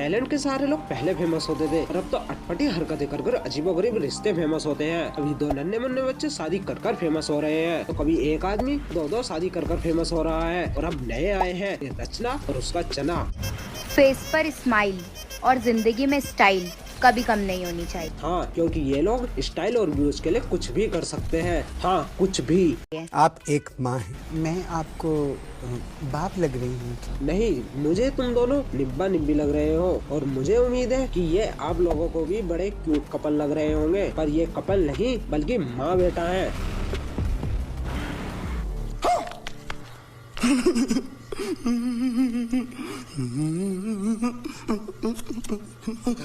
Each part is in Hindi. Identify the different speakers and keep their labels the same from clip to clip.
Speaker 1: टैलेंट के सहारे लोग पहले फेमस होते थे और अब तो अटपटी हरकतें कर कर अजीबोगरीब रिश्ते फेमस होते हैं। अभी दो नन्हे मुन्ने बच्चे शादी कर कर फेमस हो रहे हैं, तो कभी एक आदमी दो शादी कर कर फेमस हो रहा है, और अब नए आए हैं रचना और उसका चना।
Speaker 2: फेस पर स्माइल और जिंदगी में स्टाइल कभी कम नहीं होनी चाहिए।
Speaker 1: हाँ, क्योंकि ये लोग स्टाइल और व्यूज के लिए कुछ भी कर सकते हैं। हाँ, कुछ भी।
Speaker 3: आप एक माँ हैं, मैं आपको बाप लग रही हूँ।
Speaker 1: नहीं, मुझे तुम दोनों निब्बा निब्बी लग रहे हो, और मुझे उम्मीद है कि ये आप लोगों को भी बड़े क्यूट कपल लग रहे होंगे, पर ये कपल नहीं बल्कि माँ बेटा है।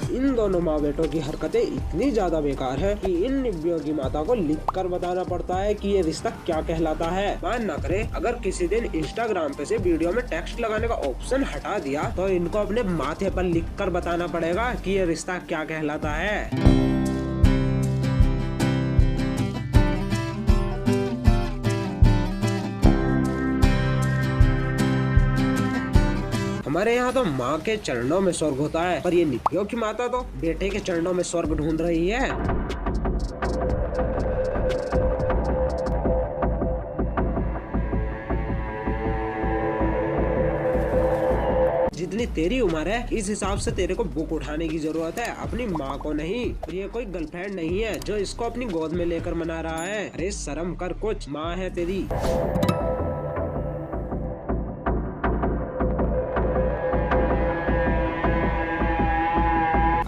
Speaker 1: इन दोनों माँ बेटों की हरकतें इतनी ज्यादा बेकार है कि इन निब्बियों की माता को लिख कर बताना पड़ता है कि ये रिश्ता क्या कहलाता है। मान ना करे अगर किसी दिन इंस्टाग्राम पे से वीडियो में टेक्स्ट लगाने का ऑप्शन हटा दिया तो इनको अपने माथे पर लिख कर बताना पड़ेगा कि ये रिश्ता क्या कहलाता है। हमारे यहाँ तो माँ के चरणों में स्वर्ग होता है, पर ये निब्बियों की माता तो बेटे के चरणों में स्वर्ग ढूंढ रही है। जितनी तेरी उम्र है इस हिसाब से तेरे को बुक उठाने की जरूरत है, अपनी माँ को नहीं। और ये कोई गर्लफ्रेंड नहीं है जो इसको अपनी गोद में लेकर मना रहा है। अरे शर्म कर कुछ, माँ है तेरी।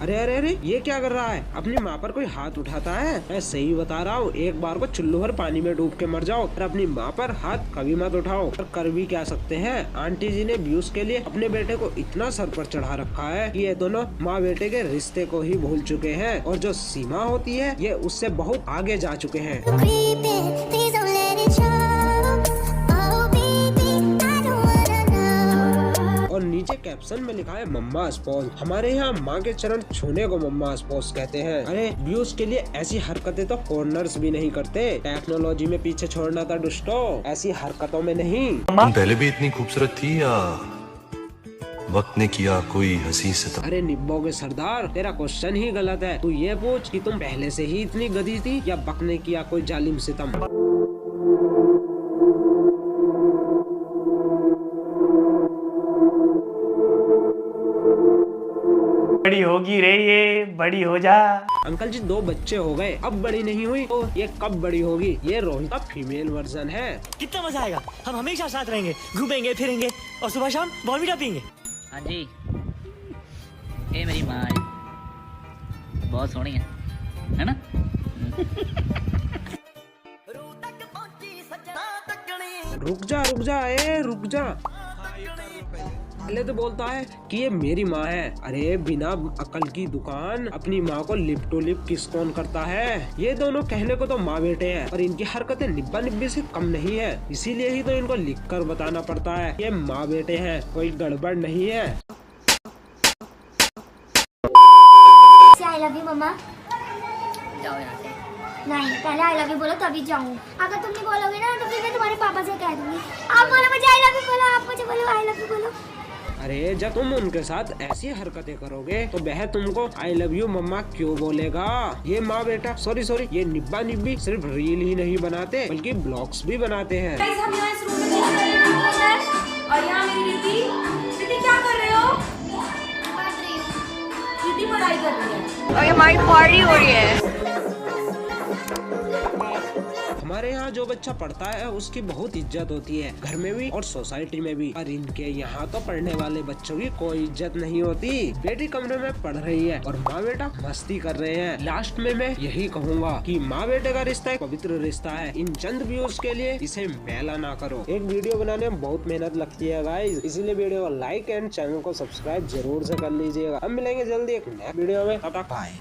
Speaker 1: अरे अरे अरे, ये क्या कर रहा है? अपनी माँ पर कोई हाथ उठाता है? मैं सही बता रहा हूँ, एक बार को चुल्लू भर पानी में डूब के मर जाओ, और अपनी माँ पर हाथ कभी मत उठाओ। और कर भी क्या सकते हैं, आंटी जी ने व्यूज के लिए अपने बेटे को इतना सर पर चढ़ा रखा है कि ये दोनों माँ बेटे के रिश्ते को ही भूल चुके हैं, और जो सीमा होती है ये उससे बहुत आगे जा चुके हैं। और नीचे कैप्शन में लिखा है मम्मा स्पॉज। हमारे यहाँ माँ के चरण छूने को मम्मा स्पॉज कहते हैं। अरे व्यूज के लिए ऐसी हरकतें तो फॉरेनर्स भी नहीं करते, टेक्नोलॉजी में पीछे छोड़ना था दुष्टो, ऐसी हरकतों में नहीं।
Speaker 4: तुम पहले भी इतनी खूबसूरत थी या वक्त ने किया कोई हंसी सितम?
Speaker 1: अरे निब्बों के सरदार, तेरा क्वेश्चन ही गलत है। तू ये पूछ कि तुम पहले से ही इतनी गधी थी या वक्त ने किया कोई जालिम सितम।
Speaker 5: बड़ी होगी रे ये, बड़ी हो जा।
Speaker 1: अंकल जी 2 बच्चे हो गए, अब बड़ी नहीं हुई तो ये कब बड़ी होगी? ये रोहित का फीमेल वर्जन है।
Speaker 5: कितना मजा आएगा, हम हमेशा साथ रहेंगे, घूमेंगे फिरेंगे और सुबह शाम बॉर्नवीटा पियेंगे।
Speaker 6: हाँ जी, ये मेरी माँ है, बहुत सोहनी है ना?
Speaker 1: रुक जा, रुक जा। पहले तो बोलता है कि ये मेरी माँ है। अरे बिना अकल की दुकान, अपनी माँ को लिप टू लिप किस कौन करता है? ये दोनों कहने को तो माँ बेटे हैं, पर इनकी हरकतें निब्बा निब्बी से कम नहीं है, इसीलिए ही तो इनको लिख कर बताना पड़ता है ये माँ बेटे हैं, कोई गड़बड़ नहीं है।
Speaker 7: आई लव यू मम्मा।
Speaker 6: जाओ यहाँ से।
Speaker 7: नहीं, पहले आई लव यू बोलो तभी जाऊँ। अगर तुम नहीं बोलोगे ना तो फिर मैं तुम्हारे पापा से कह दूंगी। आप बोलो मुझे आई लव यू बोलो, आप मुझे बोलो आई लव यू बोलो।
Speaker 1: अरे जब तुम उनके साथ ऐसी हरकतें करोगे तो वह तुमको आई लव यू मम्मा क्यों बोलेगा? ये माँ बेटा सॉरी ये निब्बा निब्बी सिर्फ रील ही नहीं बनाते बल्कि ब्लॉग्स भी बनाते हैं।
Speaker 8: हम यहाँ इस रूम में और यहाँ मेरी दीदी क्या कर रहे हो?
Speaker 7: पढ़ रही हूँ।
Speaker 8: दीदी पढ़ाई कर रही है
Speaker 2: और हमारी पार्टी हो रही है।
Speaker 1: हमारे यहाँ जो बच्चा पढ़ता है उसकी बहुत इज्जत होती है, घर में भी और सोसाइटी में भी। और इनके यहाँ तो पढ़ने वाले बच्चों की कोई इज्जत नहीं होती। बेटी कमरे में पढ़ रही है और माँ बेटा मस्ती कर रहे हैं। लास्ट में मैं यही कहूँगा कि माँ बेटे का रिश्ता एक पवित्र रिश्ता है। इन चंद व्यूज के लिए इसे मैला ना करो। एक वीडियो बनाने में बहुत मेहनत लगती है गाइस, इसीलिए वीडियो को लाइक एंड चैनल को सब्सक्राइब जरूर से कर लीजिएगा। हम मिलेंगे जल्दी एक नए वीडियो में, तब तक बाय।